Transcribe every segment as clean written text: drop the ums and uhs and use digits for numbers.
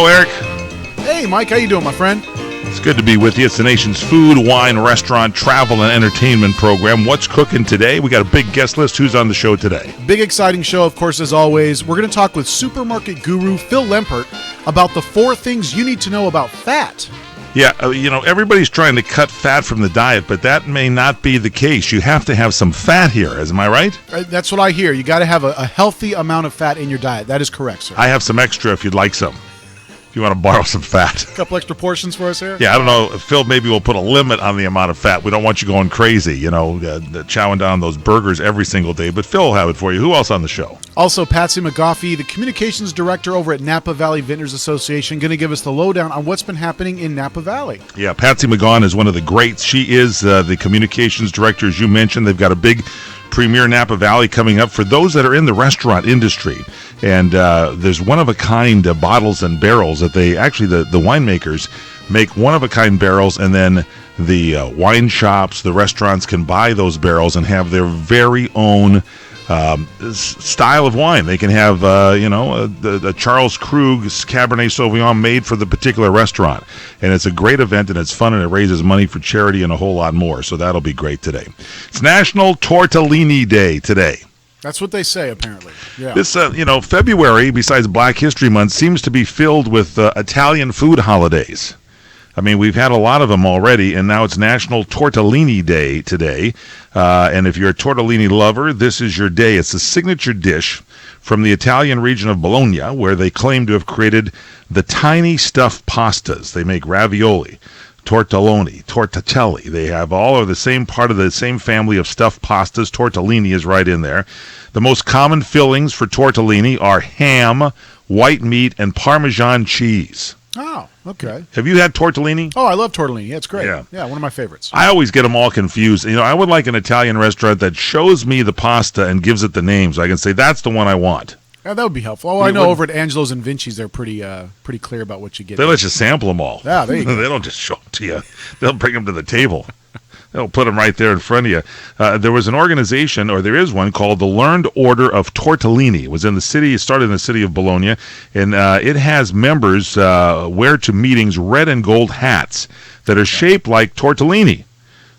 Hello, Eric. Hey, Mike, how you doing, my friend? It's good to be with you. It's the nation's food, wine, restaurant, travel, and entertainment program. What's cooking today? We got a big guest list. Who's on the show today? Big, exciting show, of course, as always. We're going to talk with supermarket guru Phil Lempert about the 4 things you need to know about fat. Yeah, everybody's trying to cut fat from the diet, but that may not be the case. You have to have some fat here. Am I right? That's what I hear. You got to have a healthy amount of fat in your diet. That is correct, sir. I have some extra if you'd like some. If you want to borrow some fat. A couple extra portions for us here? Yeah, I don't know. Phil, maybe we'll put a limit on the amount of fat. We don't want you going crazy, chowing down those burgers every single day. But Phil will have it for you. Who else on the show? Also, Patsy McGoffey, the communications director over at Napa Valley Vintners Association, going to give us the lowdown on what's been happening in Napa Valley. Yeah, Patsy McGoffey is one of the greats. She is the communications director, as you mentioned. They've got a big Premier Napa Valley coming up for those that are in the restaurant industry. And there's one-of-a-kind bottles and barrels that they actually, the winemakers make one-of-a-kind barrels, and then the wine shops, the restaurants can buy those barrels and have their very own style of wine. They can have, the Charles Krug Cabernet Sauvignon made for the particular restaurant. And it's a great event, and it's fun, and it raises money for charity and a whole lot more. So that'll be great today. It's National Tortellini Day today. That's what they say, apparently. Yeah. This, February, besides Black History Month, seems to be filled with Italian food holidays. I mean, we've had a lot of them already, and now it's National Tortellini Day today. And if you're a tortellini lover, this is your day. It's a signature dish from the Italian region of Bologna, where they claim to have created the tiny stuffed pastas. They make ravioli, tortelloni, torticelli. They have all of the same part of the same family of stuffed pastas. Tortellini is right in there. The most common fillings for tortellini are ham, white meat, and Parmesan cheese. Oh, okay. Have you had tortellini? Oh, I love tortellini. Yeah, it's great. Yeah, one of my favorites. I always get them all confused. I would like an Italian restaurant that shows me the pasta and gives it the name so I can say, that's the one I want. Yeah, that would be helpful. Oh, I know over at Angelo's and Vinci's, they're pretty clear about what you get. They let you sample them all. Yeah, there you go. They don't just show them to you. They'll bring them to the table. They'll put them right there in front of you. There was an organization, or there is one, called the Learned Order of Tortellini. It was in the city. It started in the city of Bologna, and it has members wear to meetings red and gold hats that are shaped like tortellini.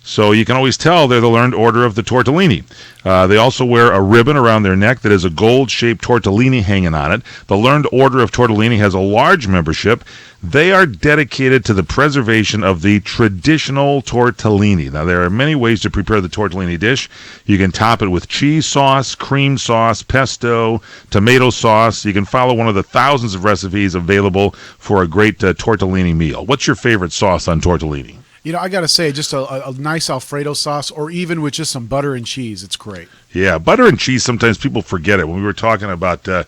So you can always tell they're the Learned Order of the Tortellini. They also wear a ribbon around their neck that has a gold-shaped tortellini hanging on it. The Learned Order of Tortellini has a large membership. They are dedicated to the preservation of the traditional tortellini. Now, there are many ways to prepare the tortellini dish. You can top it with cheese sauce, cream sauce, pesto, tomato sauce. You can follow one of the thousands of recipes available for a great tortellini meal. What's your favorite sauce on tortellini? I got to say, just a nice Alfredo sauce, or even with just some butter and cheese, it's great. Yeah, butter and cheese, sometimes people forget it. When we were talking about the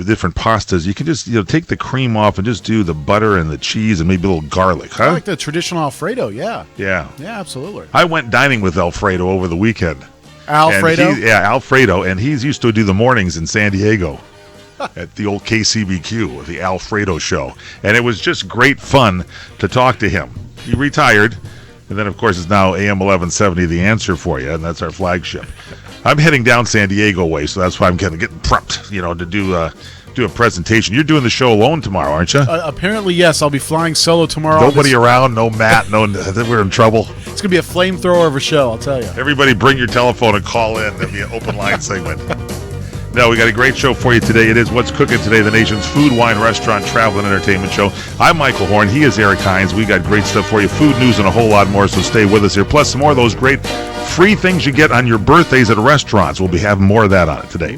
different pastas, you can just take the cream off and just do the butter and the cheese and maybe a little garlic, huh? I like the traditional Alfredo, yeah. Yeah. Yeah, absolutely. I went dining with Alfredo over the weekend. Alfredo? Alfredo, and he's used to do the mornings in San Diego. At the old KCBQ, the Alfredo show. And it was just great fun to talk to him. He retired, and then, of course, it's now AM 1170, The Answer for you, and that's our flagship. I'm heading down San Diego way, so that's why I'm getting prepped, to do a presentation. You're doing the show alone tomorrow, aren't you? Apparently, yes. I'll be flying solo tomorrow. Nobody around, no Matt, we're in trouble. It's going to be a flamethrower of a show, I'll tell you. Everybody bring your telephone and call in. There'll be an open line segment. No, we got a great show for you today. It is What's Cooking Today, the nation's food, wine, restaurant, travel, and entertainment show. I'm Michael Horn. He is Eric Hines. We got great stuff for you, food, news, and a whole lot more, so stay with us here. Plus, some more of those great free things you get on your birthdays at restaurants. We'll be having more of that on it today.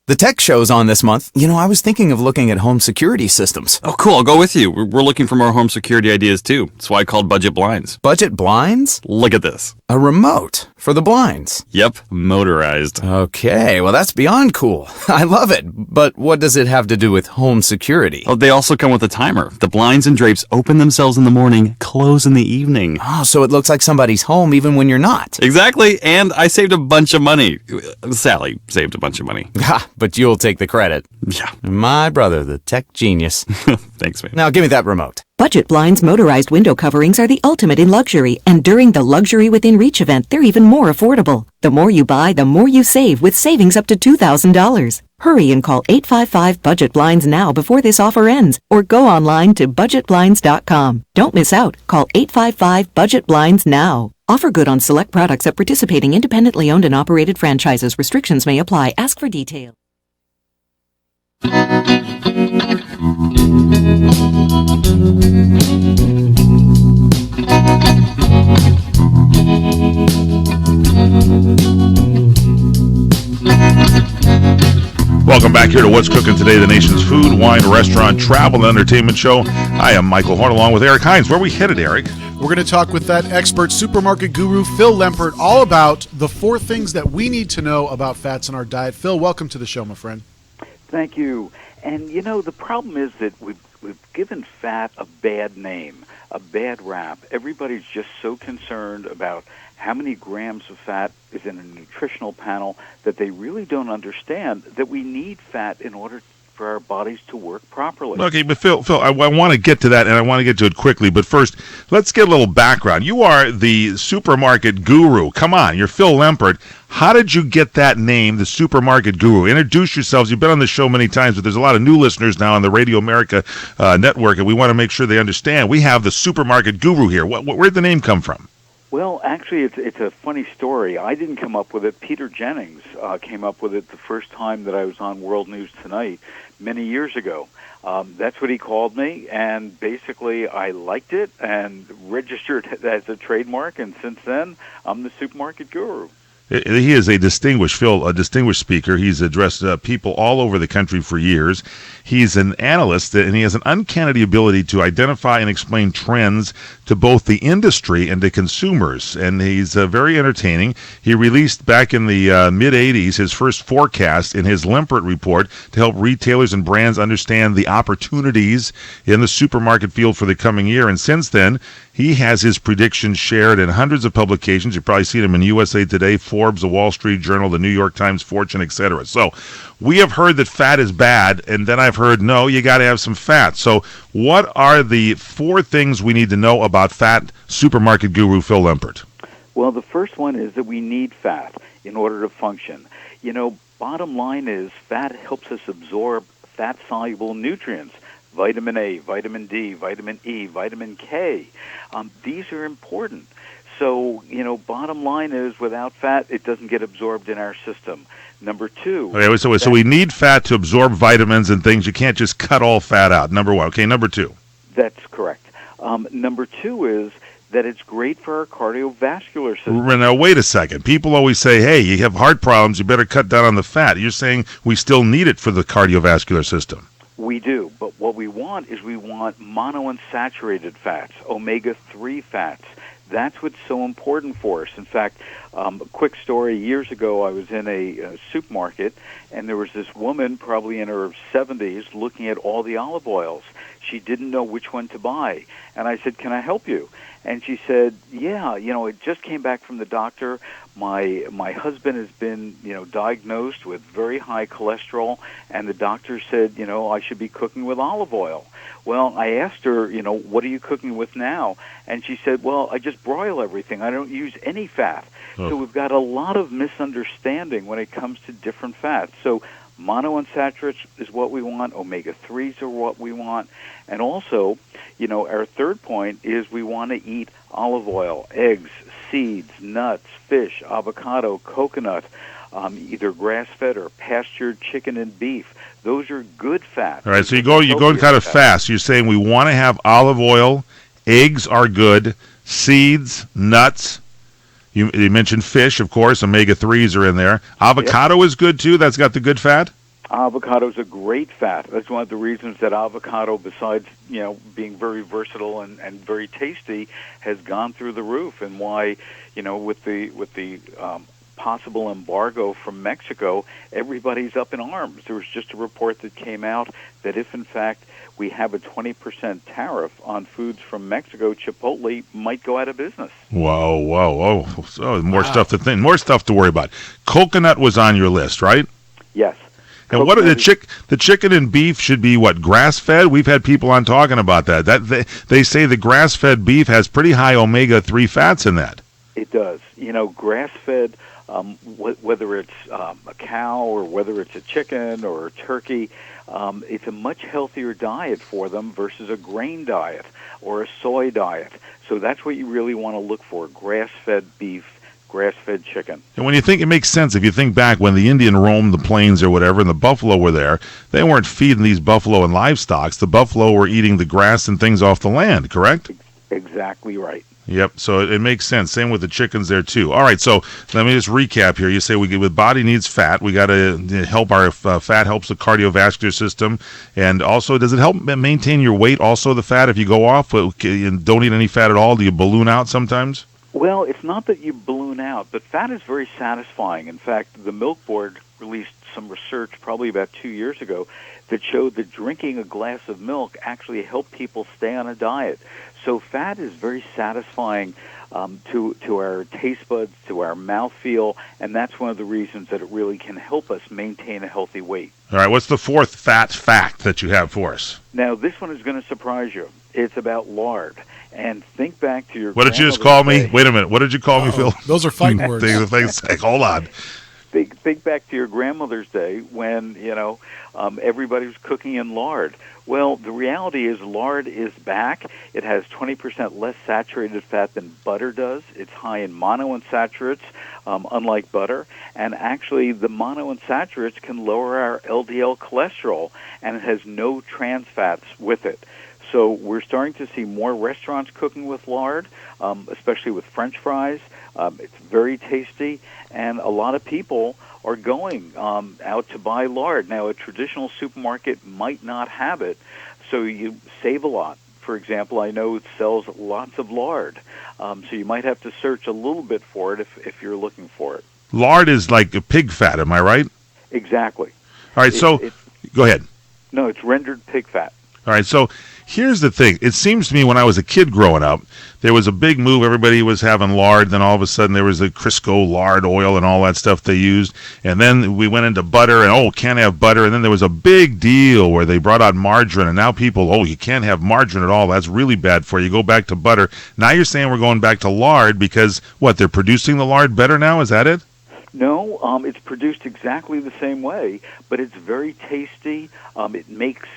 The tech show's on this month. I was thinking of looking at home security systems. Oh, cool. I'll go with you. We're looking for more home security ideas, too. That's why I called Budget Blinds. Budget Blinds? Look at this. A remote for the blinds. Yep, motorized. Okay, well, that's beyond cool. I love it. But what does it have to do with home security? Oh, they also come with a timer. The blinds and drapes open themselves in the morning, close in the evening. Oh, so it looks like somebody's home even when you're not. Exactly, and I saved a bunch of money. Sally saved a bunch of money. Ha, but you'll take the credit. Yeah. My brother, the tech genius. Thanks, man. Now give me that remote. Budget Blinds motorized window coverings are the ultimate in luxury, and during the Luxury Within Reach event, they're even more affordable. The more you buy, the more you save, with savings up to $2,000. Hurry and call 855-BUDGET-BLINDS now before this offer ends, or go online to budgetblinds.com. Don't miss out. Call 855-BUDGET-BLINDS now. Offer good on select products at participating independently owned and operated franchises. Restrictions may apply. Ask for details. Welcome back here to What's Cooking Today, the nation's food, wine, restaurant, travel, and entertainment show. I am Michael Horn, along with Eric Hines. Where are we headed, Eric? We're going to talk with that expert supermarket guru, Phil Lempert, all about the 4 things that we need to know about fats in our diet. Phil, welcome to the show, my friend. Thank you. And, you know, the problem is that we've given fat a bad name, a bad rap. Everybody's just so concerned about how many grams of fat is in a nutritional panel that they really don't understand that we need fat in order for our bodies to work properly. Okay, but Phil, I want to get to that, and I want to get to it quickly. But first, let's get a little background. You are the supermarket guru. Come on, you're Phil Lempert. How did you get that name, the supermarket guru? Introduce yourselves. You've been on the show many times, but there's a lot of new listeners now on the Radio America network, and we want to make sure they understand. We have the supermarket guru here. Where'd the name come from? Well, actually, it's a funny story. I didn't come up with it. Peter Jennings came up with it the first time that I was on World News Tonight many years ago. That's what he called me, and basically I liked it and registered it as a trademark, and since then, I'm the supermarket guru. He is a distinguished speaker. He's addressed people all over the country for years. He's an analyst, and he has an uncanny ability to identify and explain trends to both the industry and to consumers, and he's very entertaining. He released back in the mid-'80s his first forecast in his Lempert Report to help retailers and brands understand the opportunities in the supermarket field for the coming year, and since then, he has his predictions shared in hundreds of publications. You've probably seen him in USA Today, Forbes, the Wall Street Journal, the New York Times, Fortune, etc. So we have heard that fat is bad, and then I've heard, no, you got to have some fat. So what are the 4 things we need to know about fat, supermarket guru Phil Lempert? Well, the first one is that we need fat in order to function. You know, bottom line is fat helps us absorb fat-soluble nutrients. Vitamin A, vitamin D, vitamin E, vitamin K. These are important. So, you know, bottom line is without fat, it doesn't get absorbed in our system. Number 2. Okay, so we need fat to absorb vitamins and things. You can't just cut all fat out. Number 1. Okay, number 2. That's correct. Number 2 is that it's great for our cardiovascular system. Now, wait a second. People always say, hey, you have heart problems, you better cut down on the fat. You're saying we still need it for the cardiovascular system. We do, but what we want is monounsaturated fats, omega-3 fats. That's what's so important for us. In fact, a quick story, years ago I was in a supermarket, and there was this woman, probably in her 70s, looking at all the olive oils. She didn't know which one to buy. And I said, can I help you? And she said, yeah, you know, it just came back from the doctor. My husband has been, you know, diagnosed with very high cholesterol, and the doctor said, you know, I should be cooking with olive oil. Well, I asked her, you know, what are you cooking with now? And she said, well, I just broil everything. I don't use any fat. Oh. So we've got a lot of misunderstanding when it comes to different fats. So monounsaturated is what we want. Omega-3s are what we want. And also, you know, our third point is we want to eat olive oil, eggs, seeds, nuts, fish, avocado, coconut, either grass-fed or pastured chicken and beef. Those are good fats. All right, so you're going kind of fast. You're saying we want to have olive oil, eggs are good, seeds, nuts. You mentioned fish, of course. Omega-3s are in there. Avocado is good, too. That's got the good fat? Avocado is a great fat. That's one of the reasons that avocado, besides, you know, being very versatile and very tasty, has gone through the roof, and why, you know, with the possible embargo from Mexico, everybody's up in arms. There was just a report that came out that if, in fact, we have a 20% tariff on foods from Mexico, Chipotle might go out of business. Whoa. So more stuff to worry about. Coconut was on your list, right? Yes. And what are the chicken and beef should be what, grass-fed? We've had people on talking about that. They say the grass-fed beef has pretty high omega-3 fats in that. It does. Grass-fed, whether it's a cow or whether it's a chicken or a turkey, it's a much healthier diet for them versus a grain diet or a soy diet. So that's what you really want to look for, grass-fed beef, grass-fed chicken. And when you think, it makes sense, if you think back when the Indian roamed the plains or whatever and the buffalo were there, they weren't feeding these buffalo and livestock. The buffalo were eating the grass and things off the land, correct? Exactly right. Yep, so it makes sense. Same with the chickens there, too. All right, so let me just recap here. You say with body needs fat. We got to help our fat helps the cardiovascular system. And also, does it help maintain your weight, also the fat, if you go off and don't eat any fat at all? Do you balloon out sometimes? Well, it's not that you balloon out, but fat is very satisfying. In fact, the Milk Board released some research probably about 2 years ago that showed that drinking a glass of milk actually helped people stay on a diet. So fat is very satisfying to our taste buds, to our mouthfeel, and that's one of the reasons that it really can help us maintain a healthy weight. All right, what's the fourth fat fact that you have for us? Now, this one is going to surprise you. It's about lard. And think back to your What did you just call me? Wait a minute. What did you call me, Phil? Those are fighting words. Hold on. Think back to your grandmother's day when, everybody was cooking in lard. Well, the reality is lard is back. It has 20% less saturated fat than butter does. It's high in monounsaturates, unlike butter. And actually, the monounsaturates can lower our LDL cholesterol, and it has no trans fats with it. So we're starting to see more restaurants cooking with lard, especially with French fries. It's very tasty, and a lot of people are going out to buy lard. Now, a traditional supermarket might not have it, so you save a lot. For example, I know it sells lots of lard, so you might have to search a little bit for it if you're looking for it. Lard is like a pig fat, am I right? Exactly. All right, go ahead. No, it's rendered pig fat. All right, so here's the thing. It seems to me when I was a kid growing up, there was a big move. Everybody was having lard. Then all of a sudden there was the Crisco lard oil and all that stuff they used. And then we went into butter and, can't have butter. And then there was a big deal where they brought out margarine. And now people, you can't have margarine at all. That's really bad for you. Go back to butter. Now you're saying we're going back to lard because, they're producing the lard better now? Is that it? No, it's produced exactly the same way, but it's very tasty. It makes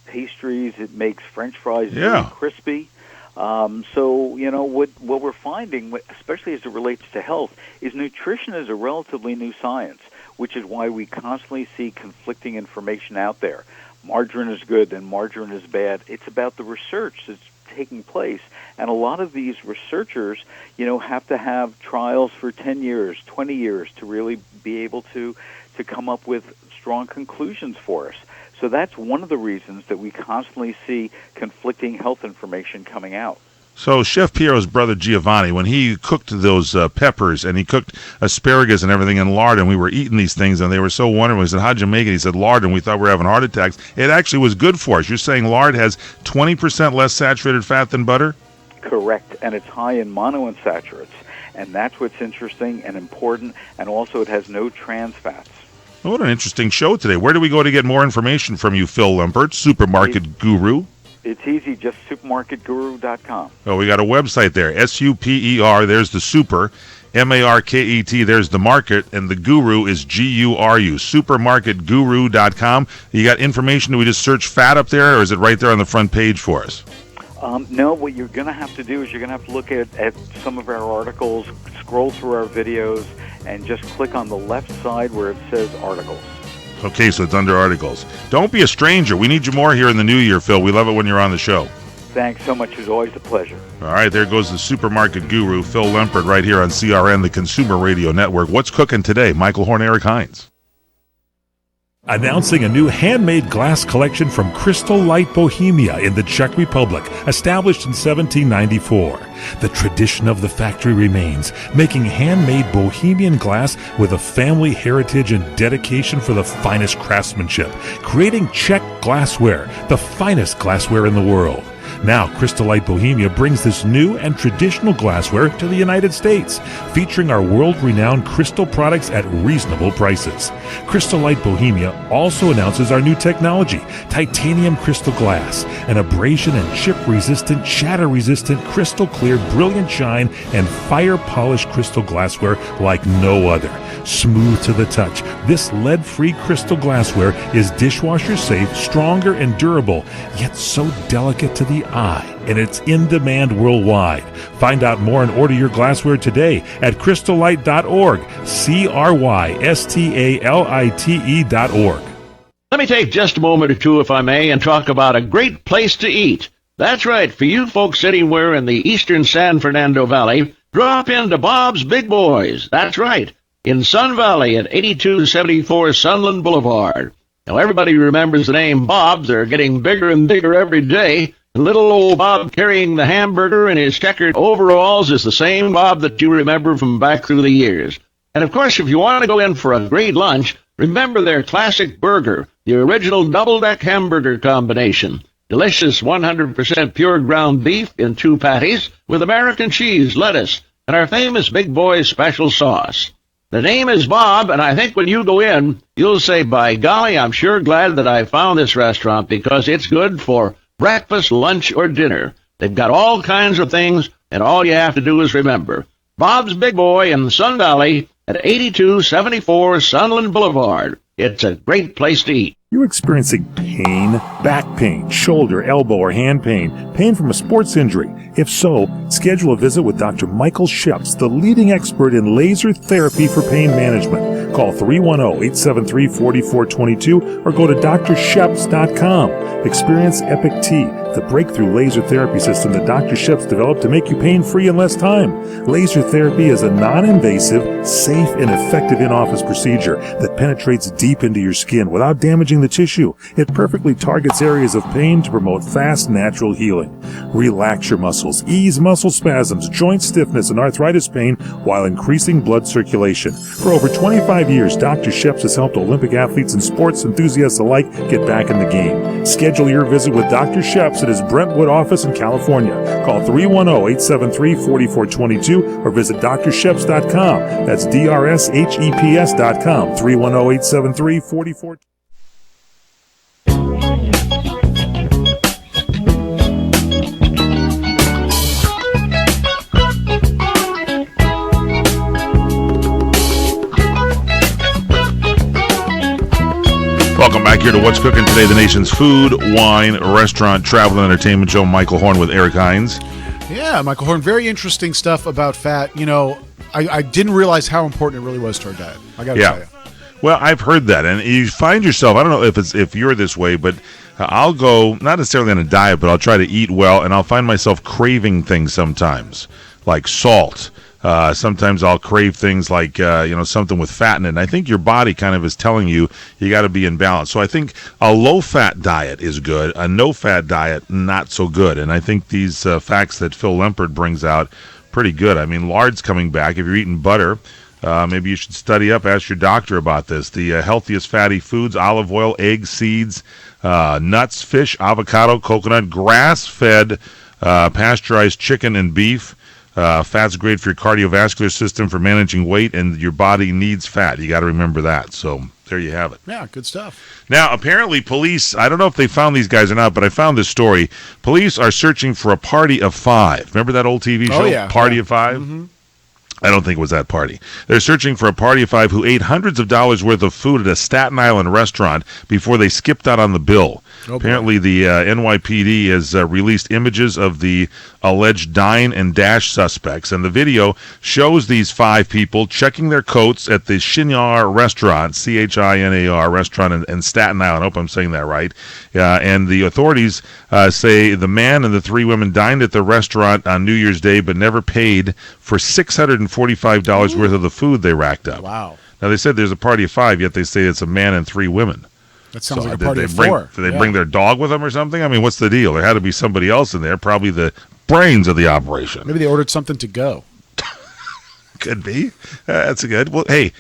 pastries, it makes French fries very crispy. What we're finding, especially as it relates to health, is nutrition is a relatively new science, which is why we constantly see conflicting information out there. Margarine is good and margarine is bad. It's about the research that's taking place, and a lot of these researchers, have to have trials for 10 years, 20 years to really be able to come up with strong conclusions for us. So that's one of the reasons that we constantly see conflicting health information coming out. So Chef Piero's brother Giovanni, when he cooked those peppers and he cooked asparagus and everything in lard, and we were eating these things and they were so wonderful. He said, how'd you make it? He said, lard, and we thought we were having heart attacks. It actually was good for us. You're saying lard has 20% less saturated fat than butter? Correct, and it's high in monounsaturates. And that's what's interesting and important, and also it has no trans fats. What an interesting show today. Where do we go to get more information from you, Phil Lempert, Supermarket Guru? It's easy, just supermarketguru.com. Oh, we got a website there, SUPER, there's the super, MARKET, there's the market, and the guru is GURU, supermarketguru.com. You got information, do we just search fat up there, or is it right there on the front page for us? No, what you're going to have to do is you're going to have to look at some of our articles, scroll through our videos, and just click on the left side where it says articles. Okay, so it's under articles. Don't be a stranger. We need you more here in the new year, Phil. We love it when you're on the show. Thanks so much. It's always a pleasure. All right, there goes the supermarket guru, Phil Lempert, right here on CRN, the Consumer Radio Network. What's cooking today? Michael Horn, Eric Hines. Announcing a new handmade glass collection from Crystal Light Bohemia in the Czech Republic, established in 1794. The tradition of the factory remains, making handmade Bohemian glass with a family heritage and dedication for the finest craftsmanship, creating Czech glassware, the finest glassware in the world. Now, Crystal Light Bohemia brings this new and traditional glassware to the United States, featuring our world-renowned crystal products at reasonable prices. Crystal Light Bohemia also announces our new technology, titanium crystal glass, an abrasion and chip-resistant, shatter-resistant, crystal-clear, brilliant shine, and fire-polished crystal glassware like no other. Smooth to the touch, this lead-free crystal glassware is dishwasher-safe, stronger and durable, yet so delicate to the eye, and it's in demand worldwide. Find out more and order your glassware today at crystallight.org, crystalite.org. Let me take just a moment or two, if I may, and talk about a great place to eat. That's right, for you folks anywhere in the eastern San Fernando Valley, drop into Bob's Big Boys. That's right, in Sun Valley at 8274 Sunland Boulevard. Now, everybody remembers the name Bob. They're getting bigger and bigger every day. And little old Bob carrying the hamburger in his checkered overalls is the same Bob that you remember from back through the years. And, of course, if you want to go in for a great lunch, remember their classic burger, the original double-deck hamburger combination. Delicious 100% pure ground beef in 2 patties with American cheese, lettuce, and our famous Big Boy's special sauce. The name is Bob, and I think when you go in, you'll say, by golly, I'm sure glad that I found this restaurant because it's good for breakfast, lunch, or dinner. They've got all kinds of things, and all you have to do is remember. Bob's Big Boy in Sun Valley at 8274 Sunland Boulevard. It's a great place to eat. You experiencing pain, back pain, shoulder, elbow, or hand pain, pain from a sports injury? If so, schedule a visit with Dr. Michael Sheps, the leading expert in laser therapy for pain management. Call 310-873-4422 or go to drsheps.com. Experience Epic T, the breakthrough laser therapy system that Dr. Sheps developed to make you pain-free in less time. Laser therapy is a non-invasive, safe, and effective in-office procedure that penetrates deep into your skin without damaging the tissue. It perfectly targets areas of pain to promote fast, natural healing. Relax your muscles, ease muscle spasms, joint stiffness, and arthritis pain while increasing blood circulation. For over 25 years, Dr. Sheps has helped Olympic athletes and sports enthusiasts alike get back in the game. Schedule your visit with Dr. Sheps at his Brentwood office in California. Call 310-873-4422 or visit drsheps.com. That's DRSHEPS.com. 310-873-4422. Welcome back here to What's Cooking Today, the nation's food, wine, restaurant, travel, and entertainment show. Michael Horn with Eric Hines. Yeah, Michael Horn, very interesting stuff about fat. You know, I didn't realize how important it really was to our diet. I got to tell you. Well, I've heard that, and you find yourself, I don't know if you're this way, but I'll go, not necessarily on a diet, but I'll try to eat well, and I'll find myself craving things sometimes, like salt. Sometimes I'll crave things like, something with fat in it. And I think your body kind of is telling you got to be in balance. So I think a low-fat diet is good. A no-fat diet, not so good. And I think these facts that Phil Lempert brings out, pretty good. I mean, lard's coming back. If you're eating butter, maybe you should study up, ask your doctor about this. The healthiest fatty foods, olive oil, eggs, seeds, nuts, fish, avocado, coconut, grass-fed, pasteurized chicken and beef. Fat's great for your cardiovascular system, for managing weight, and your body needs fat. You got to remember that. So there you have it. Yeah, good stuff. Now, apparently police, I don't know if they found these guys or not, but I found this story. Police are searching for a party of 5. Remember that old TV show, Party of 5? Mm-hmm. I don't think it was that party. They're searching for a party of 5 who ate hundreds of dollars worth of food at a Staten Island restaurant before they skipped out on the bill. Apparently, the NYPD has released images of the alleged dine and dash suspects, and the video shows these 5 people checking their coats at the Chinar restaurant, Chinar restaurant in Staten Island. I hope I'm saying that right. And the authorities say the man and the 3 women dined at the restaurant on New Year's Day but never paid for $645 worth of the food they racked up. Wow. Now, they said there's a party of 5, yet they say it's a man and 3 women. That sounds like a party of 4. Did they bring their dog with them or something? I mean, what's the deal? There had to be somebody else in there, probably the brains of the operation. Maybe they ordered something to go. Could be. That's a good. Well, hey,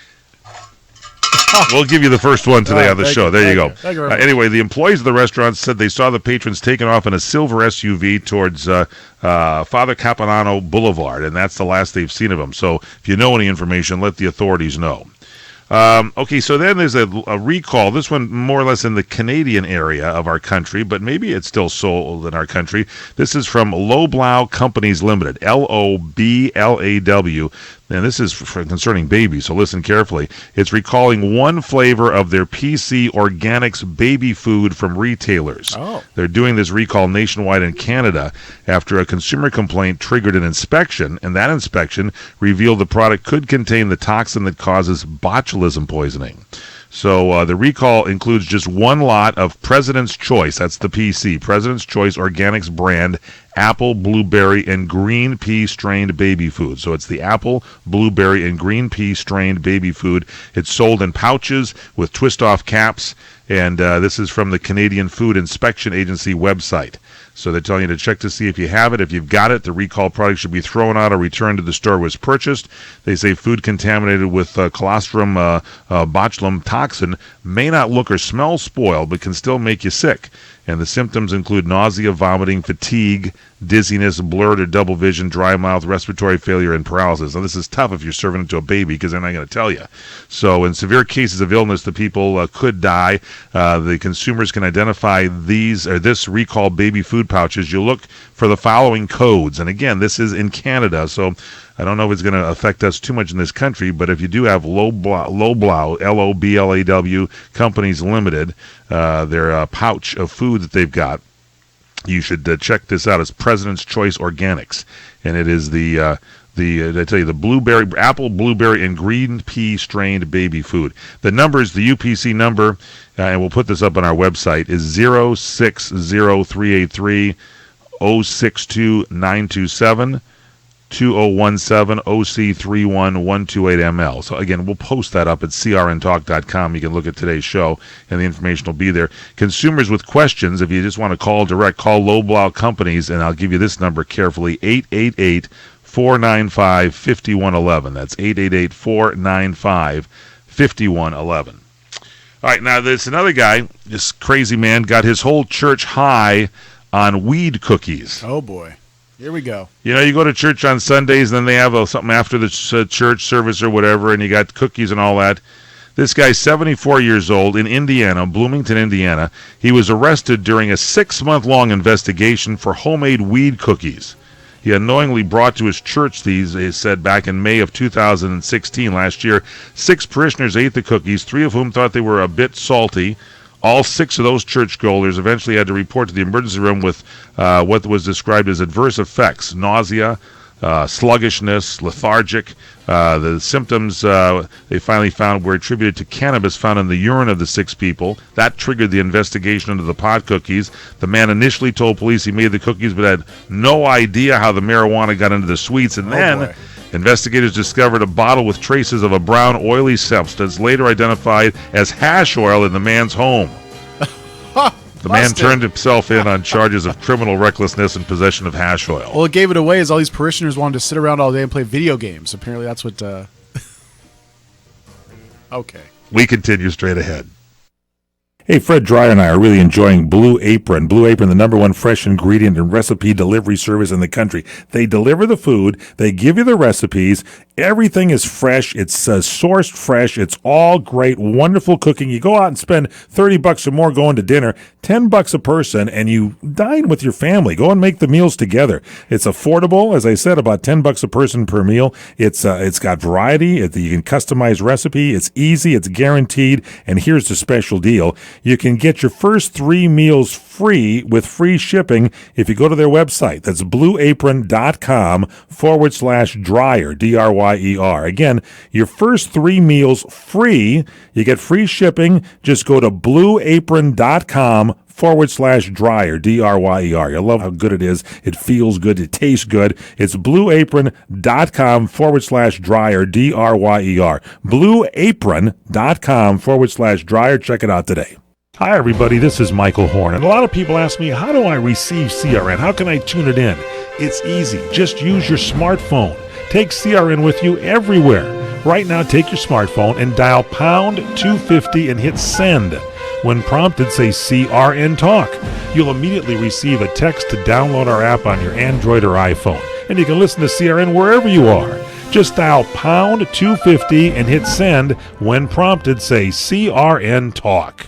We'll give you the first one today on the show. There you go. Thank you very much. Anyway, the employees of the restaurant said they saw the patrons taken off in a silver SUV towards Father Capanano Boulevard, and that's the last they've seen of him. So if you know any information, let the authorities know. Okay, so then there's a recall. This one more or less in the Canadian area of our country, but maybe it's still sold in our country. This is from Loblaw Companies Limited, Loblaw. And this is concerning babies, so listen carefully. It's recalling one flavor of their PC Organics baby food from retailers. Oh. They're doing this recall nationwide in Canada after a consumer complaint triggered an inspection, and that inspection revealed the product could contain the toxin that causes botulism poisoning. So the recall includes just one lot of President's Choice, that's the PC, President's Choice Organics brand, apple, blueberry, and green pea strained baby food. So it's the apple, blueberry, and green pea strained baby food. It's sold in pouches with twist-off caps, and this is from the Canadian Food Inspection Agency website. So they're telling you to check to see if you have it. If you've got it, the recalled product should be thrown out or returned to the store it was purchased. They say food contaminated with colostrum botulinum toxin may not look or smell spoiled, but can still make you sick. And the symptoms include nausea, vomiting, fatigue, dizziness, blurred or double vision, dry mouth, respiratory failure, and paralysis. Now, this is tough if you're serving it to a baby because they're not going to tell you. So in severe cases of illness, the people could die. The consumers can identify this recalled baby food pouches. You look for the following codes. And again, this is in Canada, so I don't know if it's going to affect us too much in this country, but if you do have Loblaw, L-O-B-L-A-W, Companies Limited, their pouch of food that they've got, you should check this out. It's President's Choice Organics, and it is the blueberry, apple, blueberry, and green pea strained baby food. The number is the UPC number, and we'll put this up on our website, is 060383 062927 2017 OC31128ML. So again, we'll post that up at crntalk.com. You can look at today's show, and the information will be there. Consumers with questions, if you just want to call direct, call Loblaw Companies, and I'll give you this number carefully, 888-495-5111. That's 888-495-5111. All right, now there's another guy, this crazy man, got his whole church high on weed cookies. Oh, boy. Here we go. You know, you go to church on Sundays, and then they have something after the church service or whatever, and you got cookies and all that. This guy's 74 years old in Indiana, Bloomington, Indiana. He was arrested during a 6-month-long investigation for homemade weed cookies. He unknowingly brought to his church these, he said, back in May of 2016, last year. 6 parishioners ate the cookies, 3 of whom thought they were a bit salty. All 6 of those churchgoers eventually had to report to the emergency room with what was described as adverse effects: nausea, sluggishness, lethargic. The symptoms they finally found were attributed to cannabis found in the urine of the 6 people. That triggered the investigation into the pot cookies. The man initially told police he made the cookies but had no idea how the marijuana got into the sweets. And then investigators discovered a bottle with traces of a brown, oily substance, later identified as hash oil, in the man's home. The man turned himself in on charges of criminal recklessness and possession of hash oil. Well, it gave it away as all these parishioners wanted to sit around all day and play video games. Apparently that's what... Okay. We continue straight ahead. Hey, Fred Dreyer and I are really enjoying Blue Apron. Blue Apron, the #1 fresh ingredient and recipe delivery service in the country. They deliver the food. They give you the recipes. Everything is fresh. It's sourced fresh. It's all great, wonderful cooking. You go out and spend $30 or more going to dinner, $10 a person, and you dine with your family. Go and make the meals together. It's affordable, as I said, about $10 a person per meal. It's got variety. You can customize recipe. It's easy. It's guaranteed. And here's the special deal. You can get your first 3 meals free with free shipping if you go to their website. That's blueapron.com/dryer, D-R-Y-E-R. Again, your first 3 meals free. You get free shipping. Just go to blueapron.com/dryer, D-R-Y-E-R. You'll love how good it is. It feels good. It tastes good. It's blueapron.com/dryer, D-R-Y-E-R. Blueapron.com/dryer. Check it out today. Hi, everybody. This is Michael Horn. And a lot of people ask me, how do I receive CRN? How can I tune it in? It's easy. Just use your smartphone. Take CRN with you everywhere. Right now, take your smartphone and dial pound 250 and hit send. When prompted, say CRN Talk. You'll immediately receive a text to download our app on your Android or iPhone, and you can listen to CRN wherever you are. Just dial pound 250 and hit send. When prompted, say CRN Talk.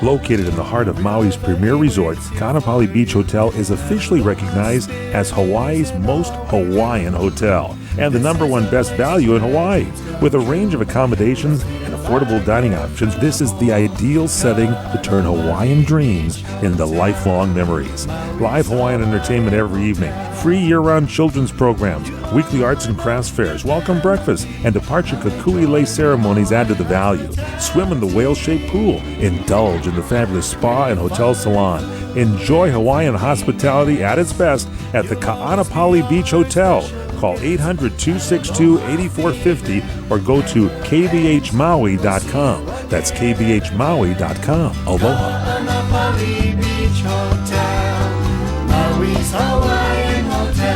Located in the heart of Maui's premier resort, Kaanapali Beach Hotel is officially recognized as Hawaii's most Hawaiian hotel and the #1 best value in Hawaii. With a range of accommodations and affordable dining options, this is the ideal setting to turn Hawaiian dreams into lifelong memories. Live Hawaiian entertainment every evening, free year-round children's programs, weekly arts and crafts fairs, welcome breakfast, and departure kukui lei ceremonies add to the value. Swim in the whale-shaped pool, indulge in the fabulous spa and hotel salon. Enjoy Hawaiian hospitality at its best at the Kaanapali Beach Hotel. Call 800-262-8450 or go to kbhmaui.com. That's kbhmaui.com. Aloha. Kaanapali Beach Hotel, Maui's Hawaiian Hotel.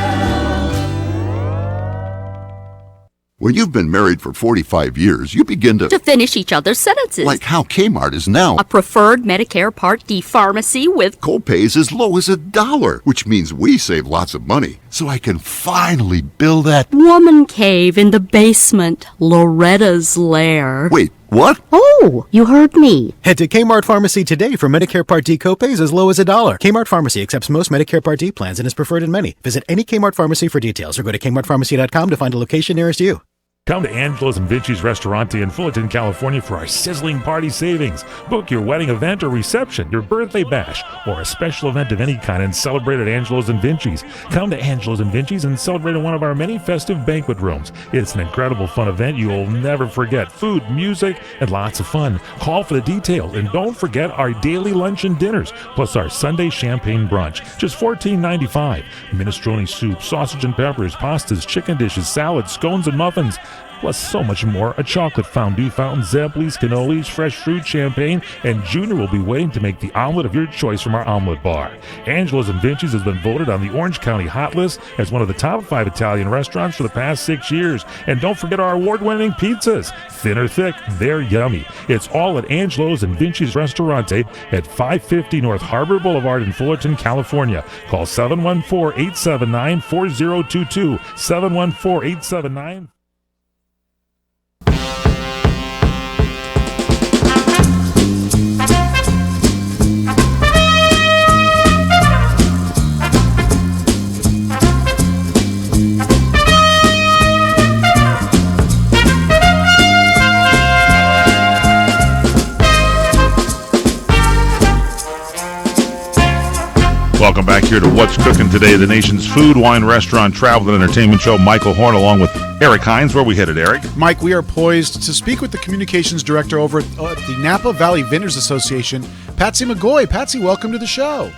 When you've been married for 45 years, you begin to finish each other's sentences. Like how Kmart is now a preferred Medicare Part D pharmacy with co-pays as low as $1, which means we save lots of money. So I can finally build that woman cave in the basement, Loretta's lair. Wait, what? Oh, you heard me. Head to Kmart Pharmacy today for Medicare Part D copays as low as $1. Kmart Pharmacy accepts most Medicare Part D plans and is preferred in many. Visit any Kmart Pharmacy for details or go to kmartpharmacy.com to find a location nearest you. Come to Angelo's and Vinci's Restaurante in Fullerton, California for our sizzling party savings. Book your wedding event or reception, your birthday bash, or a special event of any kind and celebrate at Angelo's and Vinci's. Come to Angelo's and Vinci's and celebrate in one of our many festive banquet rooms. It's an incredible fun event you'll never forget. Food, music, and lots of fun. Call for the details and don't forget our daily lunch and dinners, plus our Sunday champagne brunch. Just $14.95. Minestrone soup, sausage and peppers, pastas, chicken dishes, salads, scones, and muffins. Plus so much more, a chocolate fondue fountain, Zeblis, cannolis, fresh fruit, champagne, and Junior will be waiting to make the omelet of your choice from our omelet bar. Angelo's and Vinci's has been voted on the Orange County Hot List as one of the top 5 Italian restaurants for the past 6 years. And don't forget our award-winning pizzas. Thin or thick, they're yummy. It's all at Angelo's and Vinci's Restaurante at 550 North Harbor Boulevard in Fullerton, California. Call 714-879-4022, 714-879... Welcome back here to What's Cooking Today, the nation's food, wine, restaurant, travel, and entertainment show. Michael Horn along with Eric Hines. Where are we headed, Eric? Mike, we are poised to speak with the communications director over at the Napa Valley Vintners Association, Patsy McGoy. Patsy, welcome to the show.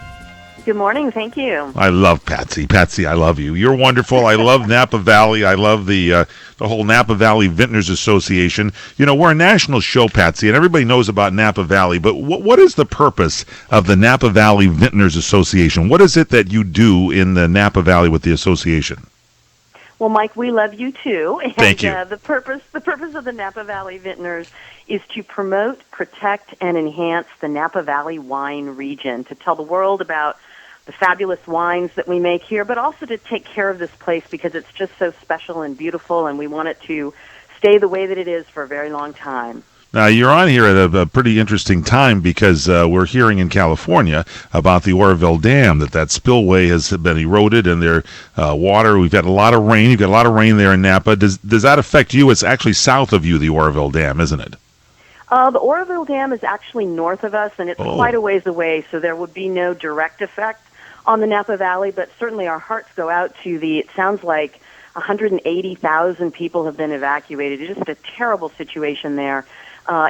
Good morning. Thank you. I love Patsy. Patsy, I love you. You're wonderful. I love Napa Valley. I love the whole Napa Valley Vintners Association. You know, we're a national show, Patsy, and everybody knows about Napa Valley, but what is the purpose of the Napa Valley Vintners Association? What is it that you do in the Napa Valley with the association? Well, Mike, we love you too. And, Thank you. The purpose of the Napa Valley Vintners is to promote, protect, and enhance the Napa Valley wine region, to tell the world about the fabulous wines that we make here, but also to take care of this place because it's just so special and beautiful, and we want it to stay the way that it is for a very long time. Now, you're on here at a pretty interesting time because we're hearing in California about the Oroville Dam, that spillway has been eroded and their water, we've got a lot of rain. You've got a lot of rain there in Napa. Does that affect you? It's actually south of you, the Oroville Dam, isn't it? The Oroville Dam is actually north of us, and it's quite a ways away, so there would be no direct effect on the Napa Valley, but certainly our hearts go out to it sounds like 180,000 people have been evacuated. It's just a terrible situation there.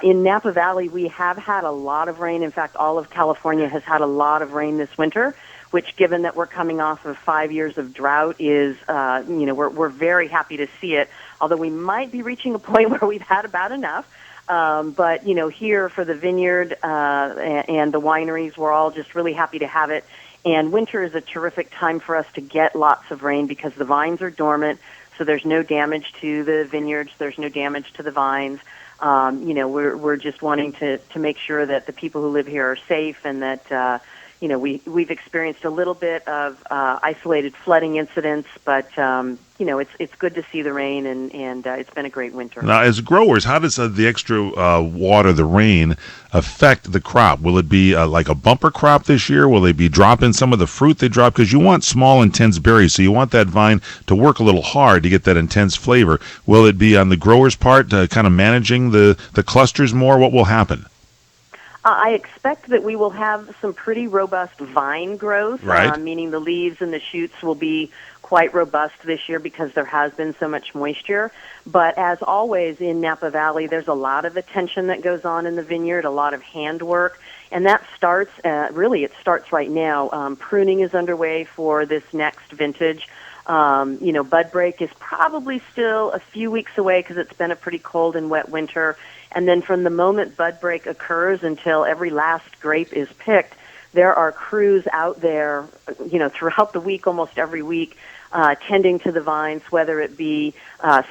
In Napa Valley, we have had a lot of rain. In fact, all of California has had a lot of rain this winter, which, given that we're coming off of 5 years of drought, is, we're very happy to see it, although we might be reaching a point where we've had about enough. But, here for the vineyard and the wineries, we're all just really happy to have it. And winter is a terrific time for us to get lots of rain because the vines are dormant, so there's no damage to the vineyards, there's no damage to the vines. We're just wanting to make sure that the people who live here are safe, and that we've experienced a little bit of isolated flooding incidents, but it's good to see the rain, and it's been a great winter. Now, as growers, how does the extra water, the rain, affect the crop? Will it be like a bumper crop this year? Will they be dropping some of the fruit they drop? Because you want small, intense berries, so you want that vine to work a little hard to get that intense flavor. Will it be on the grower's part, kind of managing the clusters more? What will happen? I expect that we will have some pretty robust vine growth, right. Meaning the leaves and the shoots will be quite robust this year because there has been so much moisture. But as always in Napa Valley, there's a lot of attention that goes on in the vineyard, a lot of handwork, and that starts, it starts right now. Pruning is underway for this next vintage. Bud break is probably still a few weeks away because it's been a pretty cold and wet winter. And then from the moment bud break occurs until every last grape is picked, there are crews out there, throughout the week, almost every week, tending to the vines, whether it be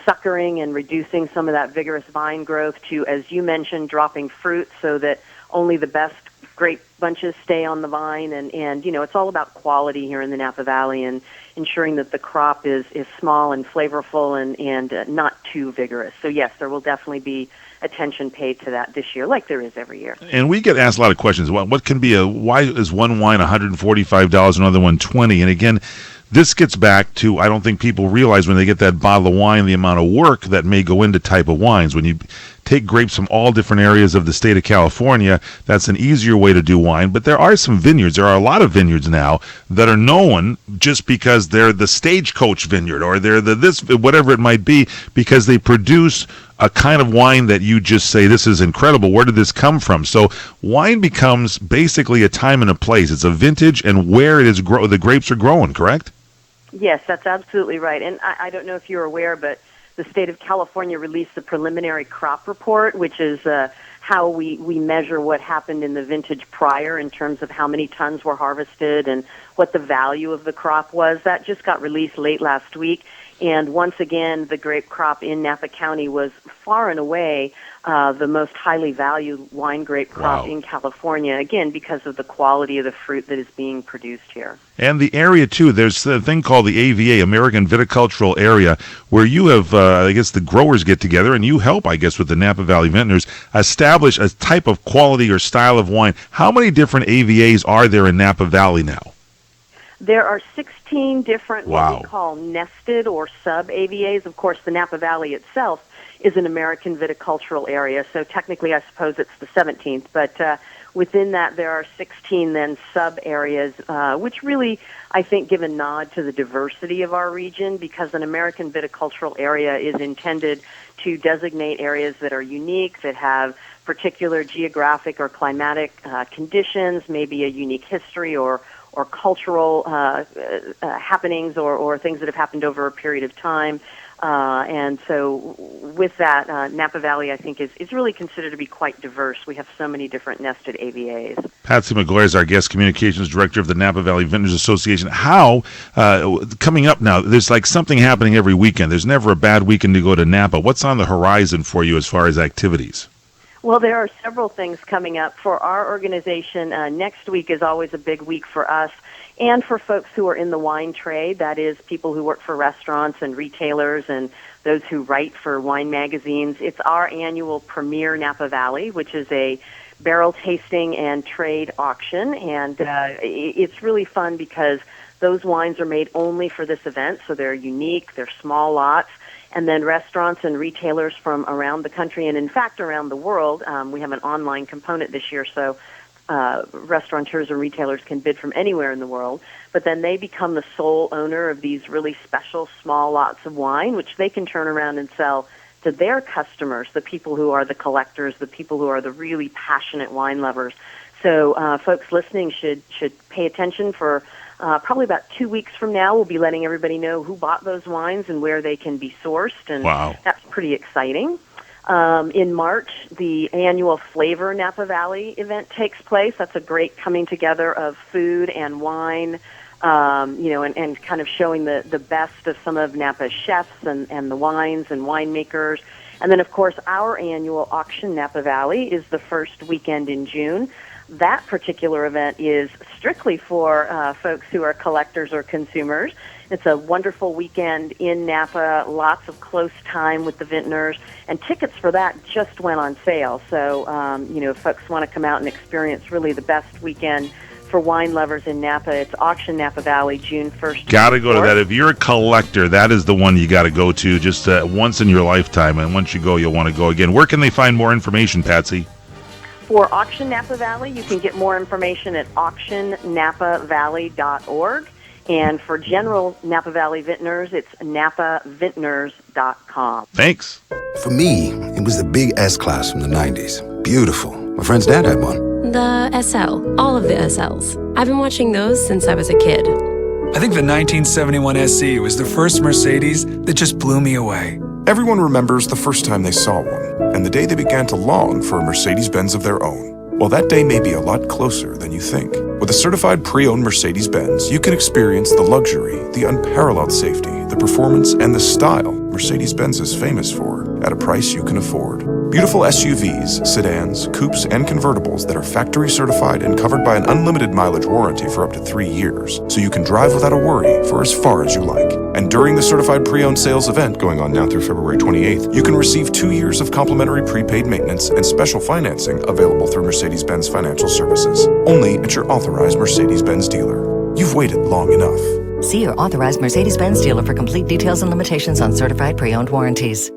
suckering and reducing some of that vigorous vine growth to, as you mentioned, dropping fruit so that only the best grape bunches stay on the vine. And it's all about quality here in the Napa Valley and ensuring that the crop is small and flavorful and not too vigorous. So, yes, there will definitely be attention paid to that this year, like there is every year. And we get asked a lot of questions. What can be why is one wine $145, another one $20? And again, this gets back to, I don't think people realize when they get that bottle of wine, the amount of work that may go into type of wines. When you take grapes from all different areas of the state of California, that's an easier way to do wine. But there are some vineyards, there are a lot of vineyards now that are known just because they're the Stagecoach vineyard or they're whatever it might be, because they produce a kind of wine that you just say, this is incredible, where did this come from? So wine becomes basically a time and a place. It's a vintage and where it is the grapes are growing, correct? Yes, that's absolutely right. And I don't know if you're aware, but the state of California released the preliminary crop report, which is how we measure what happened in the vintage prior in terms of how many tons were harvested and what the value of the crop was. That just got released late last week. And once again, the grape crop in Napa County was far and away the most highly valued wine grape crop in California, again, because of the quality of the fruit that is being produced here. And the area, too, there's a thing called the AVA, American Viticultural Area, where you have, I guess, the growers get together, and you help, I guess, with the Napa Valley Vintners, establish a type of quality or style of wine. How many different AVAs are there in Napa Valley now? There are 16 different what we call nested or sub-AVAs. Of course, the Napa Valley itself is an American viticultural area, so technically I suppose it's the 17th. But within that, there are 16 then sub-areas, which really, I think, give a nod to the diversity of our region, because an American viticultural area is intended to designate areas that are unique, that have particular geographic or climatic conditions, maybe a unique history or cultural happenings or things that have happened over a period of time. And so with that, Napa Valley, I think, is really considered to be quite diverse. We have so many different nested AVAs. Patsy McGuire is our guest communications director of the Napa Valley Vintners Association. How, coming up now, there's like something happening every weekend. There's never a bad weekend to go to Napa. What's on the horizon for you as far as activities? Well, there are several things coming up. For our organization, next week is always a big week for us and for folks who are in the wine trade. That is, people who work for restaurants and retailers and those who write for wine magazines. It's our annual Premier Napa Valley, which is a barrel tasting and trade auction. And it's really fun because those wines are made only for this event, so they're unique, they're small lots. And then restaurants and retailers from around the country and, in fact, around the world. We have an online component this year, so restaurateurs and retailers can bid from anywhere in the world. But then they become the sole owner of these really special small lots of wine, which they can turn around and sell to their customers, the people who are the collectors, the people who are the really passionate wine lovers. So folks listening should pay attention for probably about 2 weeks from now. We'll be letting everybody know who bought those wines and where they can be sourced, and that's pretty exciting. In March, the annual Flavor Napa Valley event takes place. That's a great coming together of food and wine, and kind of showing the best of some of Napa's chefs and the wines and winemakers. And then, of course, our annual Auction Napa Valley is the first weekend in June. That particular event is strictly for folks who are collectors or consumers. It's a wonderful weekend in Napa, lots of close time with the vintners, and tickets for that just went on sale. So, if folks want to come out and experience really the best weekend for wine lovers in Napa, it's Auction Napa Valley, June 1st. Got to go to that. If you're a collector, that is the one you got to go to just once in your lifetime, and once you go, you'll want to go again. Where can they find more information, Patsy? For Auction Napa Valley, you can get more information at auctionnapavalley.org. And for general Napa Valley vintners, it's napavintners.com. Thanks. For me, it was the big S-Class from the 90s. Beautiful. My friend's dad had one. The SL. All of the SLs. I've been watching those since I was a kid. I think the 1971 SE was the first Mercedes that just blew me away. Everyone remembers the first time they saw one, and the day they began to long for a Mercedes-Benz of their own. Well, that day may be a lot closer than you think. With a certified pre-owned Mercedes-Benz, you can experience the luxury, the unparalleled safety, the performance, and the style Mercedes-Benz is famous for at a price you can afford. Beautiful SUVs, sedans, coupes, and convertibles that are factory certified and covered by an unlimited mileage warranty for up to 3 years, so you can drive without a worry for as far as you like. And during the certified pre-owned sales event going on now through February 28th, you can receive 2 years of complimentary prepaid maintenance and special financing available through Mercedes-Benz Financial Services, only at your authorized Mercedes-Benz dealer. You've waited long enough. See your authorized Mercedes-Benz dealer for complete details and limitations on certified pre-owned warranties.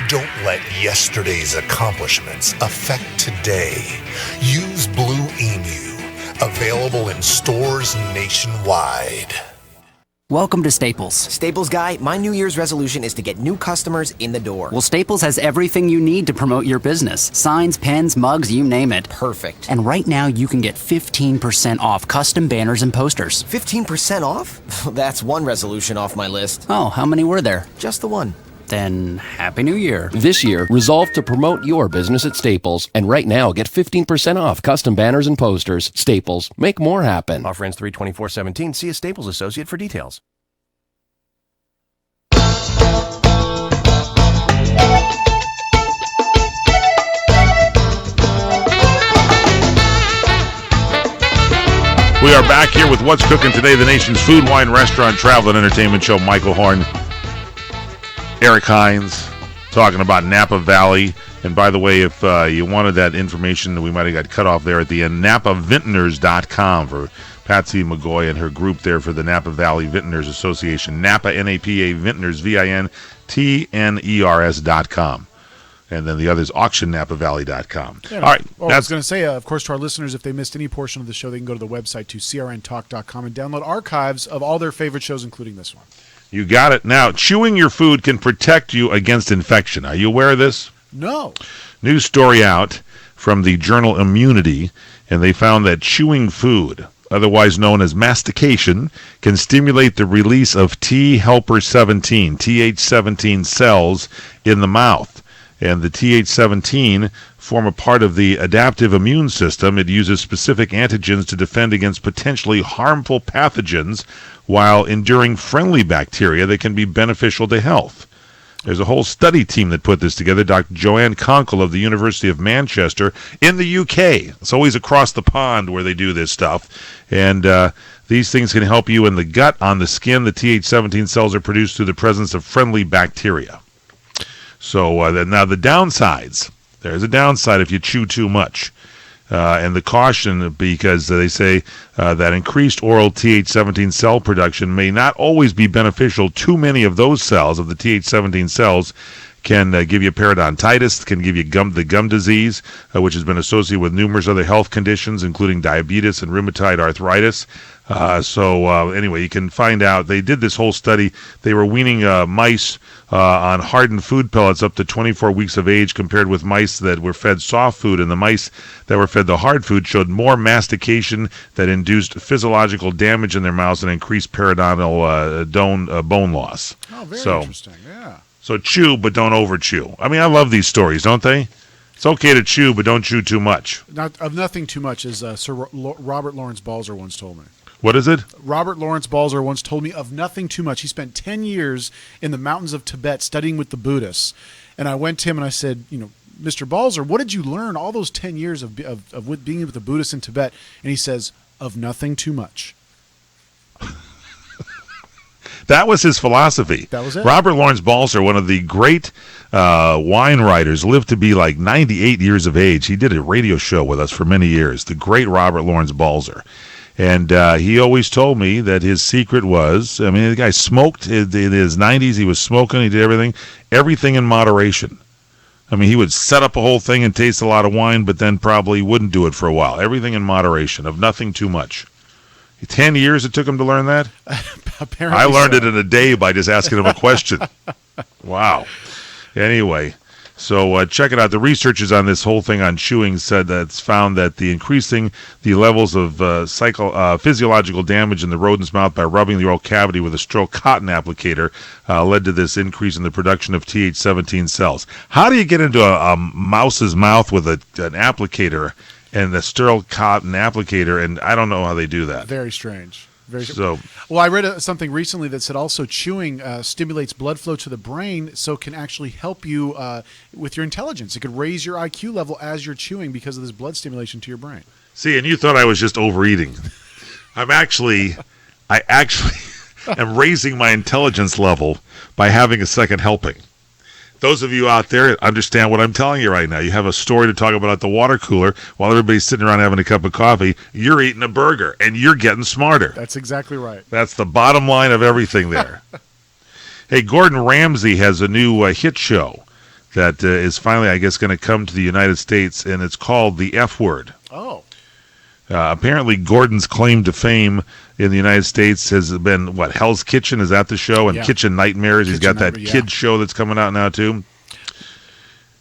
Don't let yesterday's accomplishments affect today. Use Blue Emu, available in stores nationwide. Welcome to Staples. Staples Guy, my New Year's resolution is to get new customers in the door. Well, Staples has everything you need to promote your business. Signs, pens, mugs, you name it. Perfect. And right now you can get 15% off custom banners and posters. 15% off? That's one resolution off my list. Oh, how many were there? Just the one. Then Happy New Year. This year, resolve to promote your business at Staples. And right now, get 15% off custom banners and posters. Staples. Make more happen. Offer ends 3/24/17. See a Staples associate for details. We are back here with What's Cooking Today, the nation's food, wine, restaurant, travel, and entertainment show. Michael Horn, Eric Hines, talking about Napa Valley. And by the way, if you wanted that information, we might have got cut off there at the end, napavintners.com for Patsy McGoy and her group there for the Napa Valley Vintners Association. Napa, N-A-P-A, Vintners, VINTNERS.com. And then the other is auctionnapavalley.com. Yeah, all right. I was going to say, of course, to our listeners, if they missed any portion of the show, they can go to the website to crntalk.com and download archives of all their favorite shows, including this one. You got it. Now, chewing your food can protect you against infection. Are you aware of this? No. New story out from the journal Immunity, and they found that chewing food, otherwise known as mastication, can stimulate the release of T helper 17, TH17 cells in the mouth. And the TH17 form a part of the adaptive immune system. It uses specific antigens to defend against potentially harmful pathogens while enduring friendly bacteria that can be beneficial to health. There's a whole study team that put this together. Dr. Joanne Conkle of the University of Manchester in the UK. It's always across the pond where they do this stuff. And these things can help you in the gut, on the skin. The TH17 cells are produced through the presence of friendly bacteria. So now the downsides. There's a downside if you chew too much. And the caution, because they say that increased oral TH17 cell production may not always be beneficial. Too many of those cells, of the TH17 cells, can give you periodontitis, can give you the gum disease, which has been associated with numerous other health conditions, including diabetes and rheumatoid arthritis. Anyway, you can find out. They did this whole study. They were weaning mice on hardened food pellets up to 24 weeks of age compared with mice that were fed soft food, and the mice that were fed the hard food showed more mastication that induced physiological damage in their mouths and increased periodontal bone loss. Oh, very interesting, yeah. So chew, but don't over chew. I mean, I love these stories, don't they? It's okay to chew, but don't chew too much. Of nothing too much, as Sir Robert Lawrence Balzer once told me. What is it? Robert Lawrence Balzer once told me of nothing too much. He spent 10 years in the mountains of Tibet studying with the Buddhists. And I went to him and I said, Mr. Balzer, what did you learn all those 10 years of being with the Buddhists in Tibet? And he says, of nothing too much. That was his philosophy. That was it. Robert Lawrence Balzer, one of the great wine writers, lived to be like 98 years of age. He did a radio show with us for many years, the great Robert Lawrence Balzer. And he always told me that his secret was, I mean, the guy smoked in his 90s. He was smoking. He did everything in moderation. I mean, he would set up a whole thing and taste a lot of wine, but then probably wouldn't do it for a while. Everything in moderation, of nothing too much. 10 years it took him to learn that? Apparently I learned it in a day by just asking him a question. Wow. Anyway, so check it out. The researchers on this whole thing on chewing said that it's found that the increasing the levels of physiological damage in the rodent's mouth by rubbing the oral cavity with a sterile cotton applicator led to this increase in the production of Th17 cells. How do you get into a mouse's mouth with an applicator and the sterile cotton applicator? And I don't know how they do that. Very strange. So, well, I read something recently that said also chewing stimulates blood flow to the brain, so can actually help you with your intelligence. It could raise your IQ level as you're chewing because of this blood stimulation to your brain. See, and you thought I was just overeating. I actually am raising my intelligence level by having a second helping. Those of you out there understand what I'm telling you right now. You have a story to talk about at the water cooler while everybody's sitting around having a cup of coffee. You're eating a burger, and you're getting smarter. That's exactly right. That's the bottom line of everything there. Hey, Gordon Ramsay has a new hit show that is finally, I guess, going to come to the United States, and it's called The F Word. Oh. Apparently, Gordon's claim to fame in the United States has been, Hell's Kitchen? Is that the show? And Kitchen Nightmares. He's got that kid show that's coming out now, too.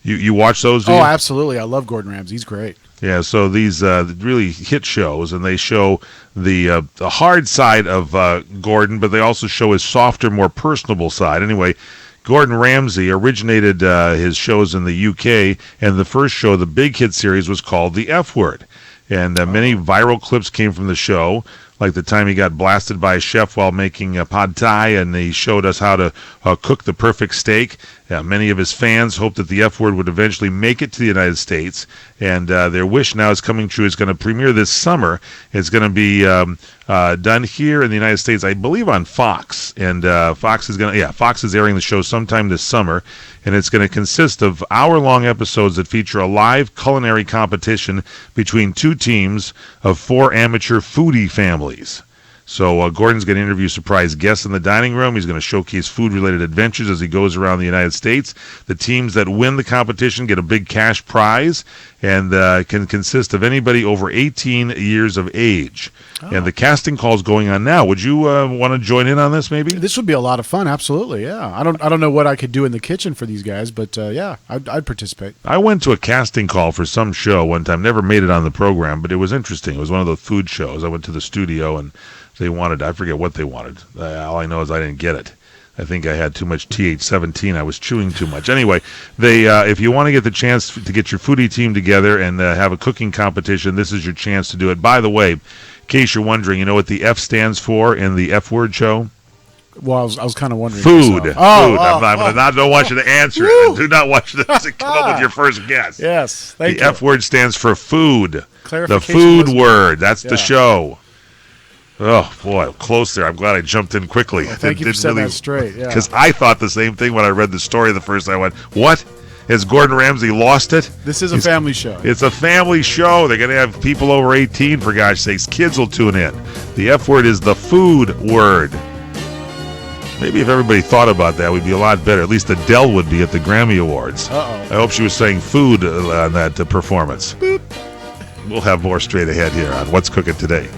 You watch those, do you? Oh, absolutely. I love Gordon Ramsay. He's great. Yeah, so these really hit shows, and they show the hard side of Gordon, but they also show his softer, more personable side. Anyway, Gordon Ramsay originated his shows in the UK, and the first show, the big hit series, was called The F Word. And many viral clips came from the show, like the time he got blasted by a chef while making pad thai, and he showed us how to cook the perfect steak. Many of his fans hoped that the F Word would eventually make it to the United States, and their wish now is coming true. It's going to premiere this summer. It's going to be done here in the United States, I believe, on Fox. And Fox is airing the show sometime this summer, and it's going to consist of hour-long episodes that feature a live culinary competition between two teams of 4 amateur foodie families. So Gordon's going to interview surprise guests in the dining room. He's going to showcase food-related adventures as he goes around the United States. The teams that win the competition get a big cash prize and can consist of anybody over 18 years of age. Oh. And the casting call is going on now. Would you want to join in on this, maybe? This would be a lot of fun, absolutely, yeah. I don't know what I could do in the kitchen for these guys, but yeah, I'd participate. I went to a casting call for some show one time. Never made it on the program, but it was interesting. It was one of the food shows. I went to the studio, and they wanted, I forget what they wanted. All I know is I didn't get it. I think I had too much TH17. I was chewing too much. Anyway, they if you want to get the chance to get your foodie team together and have a cooking competition, this is your chance to do it. By the way, in case you're wondering, you know what the F stands for in the F Word show? Well, I was kind of wondering. Food. Food. I don't want you to answer it. I do not want you to come up with your first guess. Yes, thank you. The F Word stands for food. Clarification. The food word. That's the show. Oh, boy, close there. I'm glad I jumped in quickly. Well, thank you for setting that straight. Yeah. Because I thought the same thing when I read the story the first time. I went, what? Has Gordon Ramsay lost it? This is a family show. It's a family show. They're going to have people over 18, for gosh sakes. Kids will tune in. The F Word is the food word. Maybe if everybody thought about that, we'd be a lot better. At least Adele would be at the Grammy Awards. Uh-oh. I hope she was saying food on that performance. Boop. We'll have more straight ahead here on What's Cooking Today.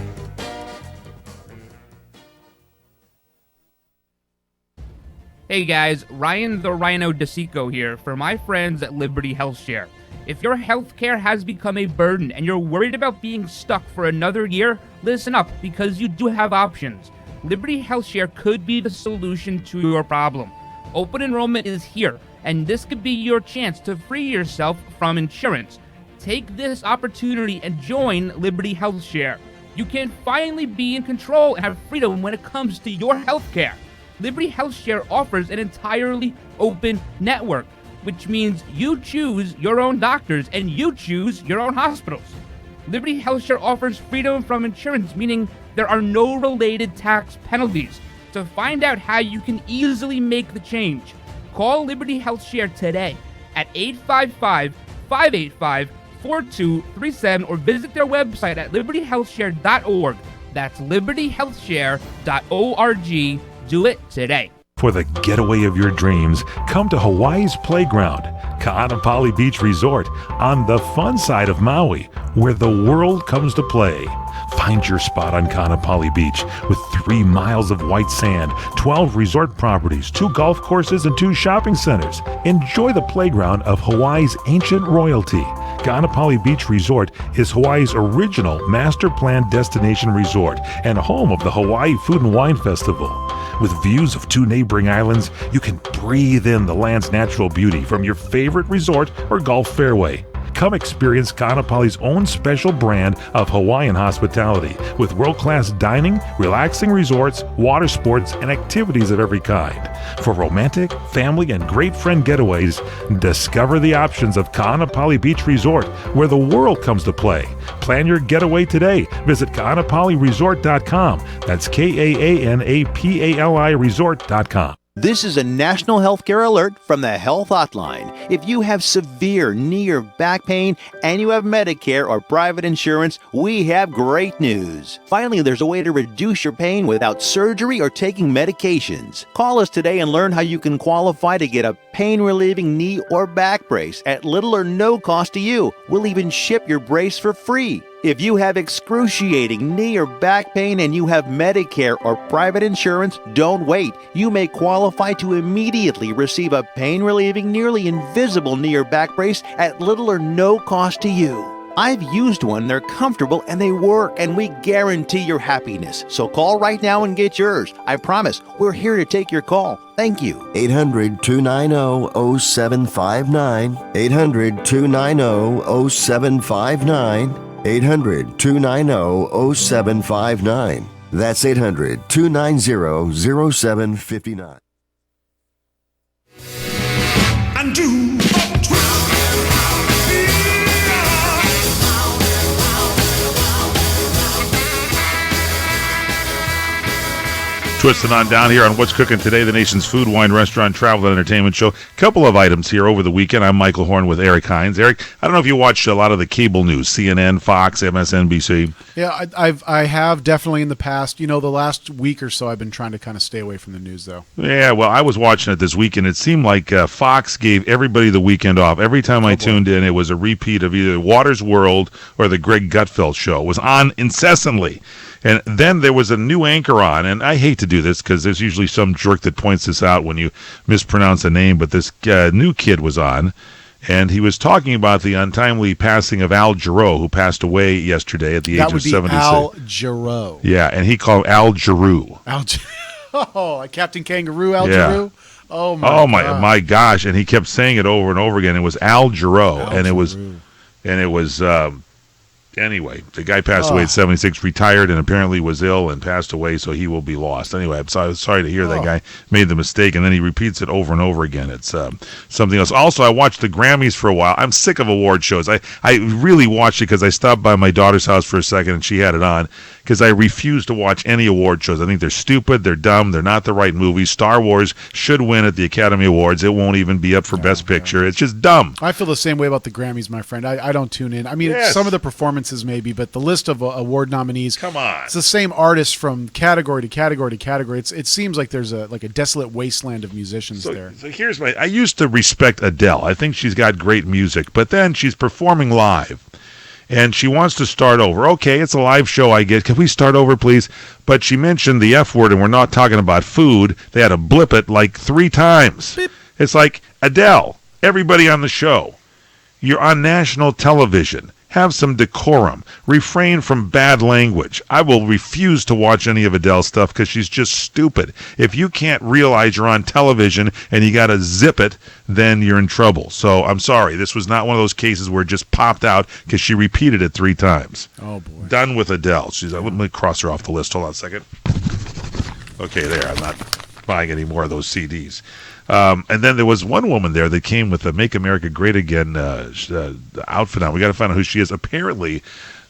Hey guys, Ryan the Rhino DeSico here for my friends at Liberty HealthShare. If your healthcare has become a burden and you're worried about being stuck for another year, listen up because you do have options. Liberty HealthShare could be the solution to your problem. Open enrollment is here, and this could be your chance to free yourself from insurance. Take this opportunity and join Liberty HealthShare. You can finally be in control and have freedom when it comes to your healthcare. Liberty HealthShare offers an entirely open network, which means you choose your own doctors and you choose your own hospitals. Liberty HealthShare offers freedom from insurance, meaning there are no related tax penalties. To find out how you can easily make the change, call Liberty HealthShare today at 855-585-4237 or visit their website at libertyhealthshare.org. That's libertyhealthshare.org. Do it today. For the getaway of your dreams, come to Hawaii's Playground, Ka'anapali Beach Resort, on the fun side of Maui, where the world comes to play. Find your spot on Ka'anapali Beach with 3 miles of white sand, 12 resort properties, 2 golf courses, and 2 shopping centers. Enjoy the playground of Hawaii's ancient royalty. Ka'anapali Beach Resort is Hawaii's original master planned destination resort and home of the Hawaii Food and Wine Festival. With views of 2 neighboring islands, you can breathe in the land's natural beauty from your favorite resort or golf fairway. Come experience Ka'anapali's own special brand of Hawaiian hospitality with world-class dining, relaxing resorts, water sports, and activities of every kind. For romantic, family, and great friend getaways, discover the options of Ka'anapali Beach Resort, where the world comes to play. Plan your getaway today. Visit Ka'anapaliResort.com. That's KAANAPALI Resort.com. This is a national healthcare alert from the Health Hotline. If you have severe knee or back pain and you have Medicare or private insurance, we have great news. Finally, there's a way to reduce your pain without surgery or taking medications. Call us today and learn how you can qualify to get a pain-relieving knee or back brace at little or no cost to you. We'll even ship your brace for free. If you have excruciating knee or back pain and you have Medicare or private insurance, don't wait. You may qualify to immediately receive a pain-relieving, nearly invisible knee or back brace at little or no cost to you. I've used one, they're comfortable and they work, and we guarantee your happiness. So call right now and get yours. I promise, we're here to take your call. Thank you. 800-290-0759. 800-290-0759. 800-290-0759. That's 800-290-0759. And do Twisting on down here on What's Cooking Today, the nation's food, wine, restaurant, travel, and entertainment show. Couple of items here over the weekend. I'm Michael Horn with Eric Hines. Eric, I don't know if you watched a lot of the cable news, CNN, Fox, MSNBC. Yeah, I have definitely in the past. You know, the last week or so, I've been trying to kind of stay away from the news, though. Yeah, well, I was watching it this weekend. It seemed like Fox gave everybody the weekend off. Every time I tuned in, it was a repeat of either Water's World or the Greg Gutfeld show. It was on incessantly. And then there was a new anchor on, and I hate to do this because there's usually some jerk that points this out when you mispronounce a name, but this new kid was on, and he was talking about the untimely passing of Al Jarreau, who passed away yesterday at the age of 76. Al Jarreau. Yeah, and he called Al Jarreau. Oh, Captain Kangaroo, Al Jarreau? Oh, my gosh, and he kept saying it over and over again. It was Al Jarreau, and it was anyway, the guy passed away at 76, retired, and apparently was ill and passed away, so he will be lost. Anyway, I'm sorry to hear that guy made the mistake, and then he repeats it over and over again. It's something else. Also, I watched the Grammys for a while. I'm sick of award shows. I really watched it because I stopped by my daughter's house for a second, and she had it on, because I refuse to watch any award shows. I think they're stupid, they're dumb, they're not the right movies. Star Wars should win at the Academy Awards. It won't even be up for Best Picture. It's just dumb. I feel the same way about the Grammys, my friend. I don't tune in. I mean, some of the performances sequences maybe, but the list of award nominees. Come on. It's the same artist from category to category to category. It seems like there's a desolate wasteland of musicians there. So here's I used to respect Adele. I think she's got great music, but then she's performing live. And she wants to start over. Okay, it's a live show, I get. Can we start over, please? But she mentioned the F word, and we're not talking about food. They had to blip it like 3 times. Beep. It's like, Adele, everybody on the show, you're on national television. Have some decorum. Refrain from bad language. I will refuse to watch any of Adele's stuff because she's just stupid. If you can't realize you're on television and you got to zip it, then you're in trouble. So I'm sorry. This was not one of those cases where it just popped out because she repeated it 3 times. Oh, boy. Done with Adele. Let me cross her off the list. Hold on a second. Okay, there. I'm not buying any more of those CDs. And then there was one woman there that came with the Make America Great Again outfit on. We got to find out who she is. Apparently,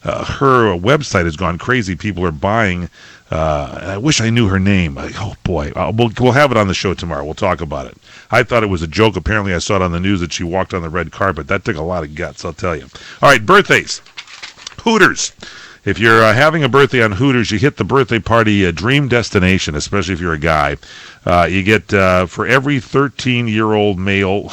her website has gone crazy. People are buying, and I wish I knew her name. Oh, boy. We'll have it on the show tomorrow. We'll talk about it. I thought it was a joke. Apparently, I saw it on the news that she walked on the red carpet. That took a lot of guts, I'll tell you. All right, birthdays. Hooters. If you're having a birthday on Hooters, you hit the birthday party dream destination, especially if you're a guy. You get, for every 13-year-old male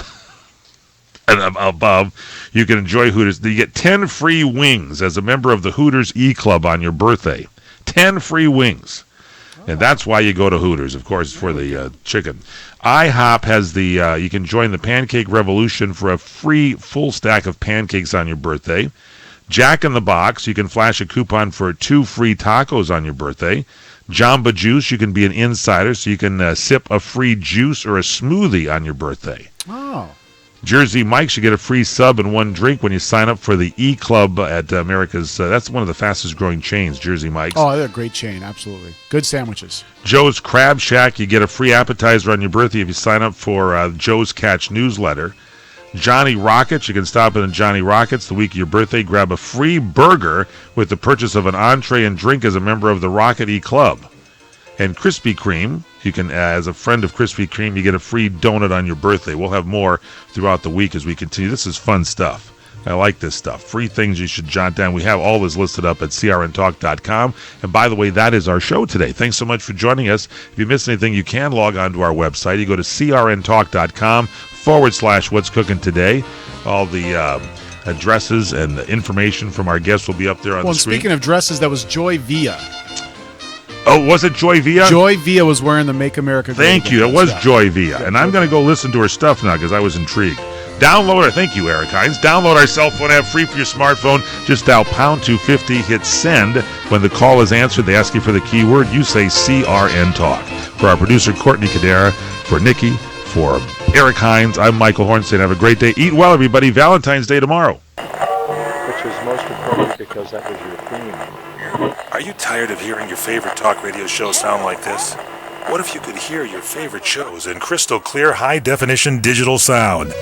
and above, you can enjoy Hooters. You get 10 free wings as a member of the Hooters E-Club on your birthday. 10 free wings. And that's why you go to Hooters, of course, for the chicken. IHOP has you can join the Pancake Revolution for a free full stack of pancakes on your birthday. Jack in the Box, you can flash a coupon for 2 free tacos on your birthday. Jamba Juice, you can be an insider, so you can sip a free juice or a smoothie on your birthday. Oh. Jersey Mike's, you get a free sub and 1 drink when you sign up for the E-Club at America's. That's one of the fastest growing chains, Jersey Mike's. Oh, they're a great chain, absolutely. Good sandwiches. Joe's Crab Shack, you get a free appetizer on your birthday if you sign up for Joe's Catch newsletter. Johnny Rockets, you can stop in Johnny Rockets the week of your birthday. Grab a free burger with the purchase of an entree and drink as a member of the Rocket E-Club. And Krispy Kreme, you can, as a friend of Krispy Kreme, you get a free donut on your birthday. We'll have more throughout the week as we continue. This is fun stuff. I like this stuff. Free things you should jot down. We have all this listed up at crntalk.com. And by the way, that is our show today. Thanks so much for joining us. If you missed anything, you can log on to our website. You go to crntalk.com/What's Cooking Today. All the addresses and the information from our guests will be up there on the screen. Speaking of dresses, that was Joy Villa. Oh, was it Joy Villa? Joy Villa was wearing the Make America Great Thank Again. you. It was Joy Villa. And I'm going to go listen to her stuff now because I was intrigued. Download her. Thank you, Eric Hines. Download our cell phone app free for your smartphone. Just dial pound 250, hit send. When the call is answered, they ask you for the keyword. You say CRN Talk. For our producer, Courtney Cadera, for Nikki, for Eric Hines, I'm Michael Hornstein. Have a great day. Eat well, everybody. Valentine's Day tomorrow. Which is most important because that was your theme. Are you tired of hearing your favorite talk radio show sound like this? What if you could hear your favorite shows in crystal clear, high-definition digital sound?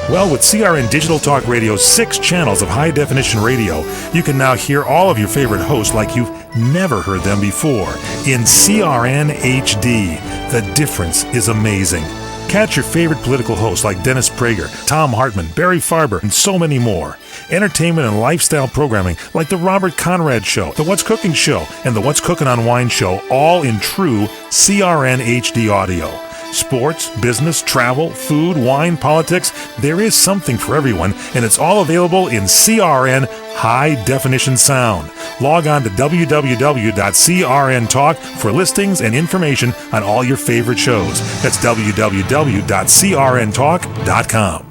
Well, with CRN Digital Talk Radio's 6 channels of high-definition radio, you can now hear all of your favorite hosts like you've never heard them before in CRN HD. The difference is amazing. Catch your favorite political hosts like Dennis Prager, Tom Hartman, Barry Farber, and so many more. Entertainment and lifestyle programming like The Robert Conrad Show, The What's Cooking Show, and The What's Cooking on Wine Show, all in true CRN HD audio. Sports, business, travel, food, wine, politics, there is something for everyone, and it's all available in CRN High Definition Sound. Log on to www.crntalk for listings and information on all your favorite shows. That's www.crntalk.com.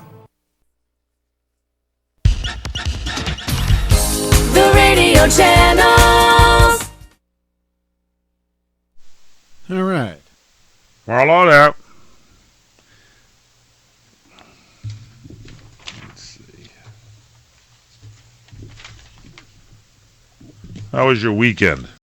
The radio channels. All right. We're all out. Let's see. How was your weekend?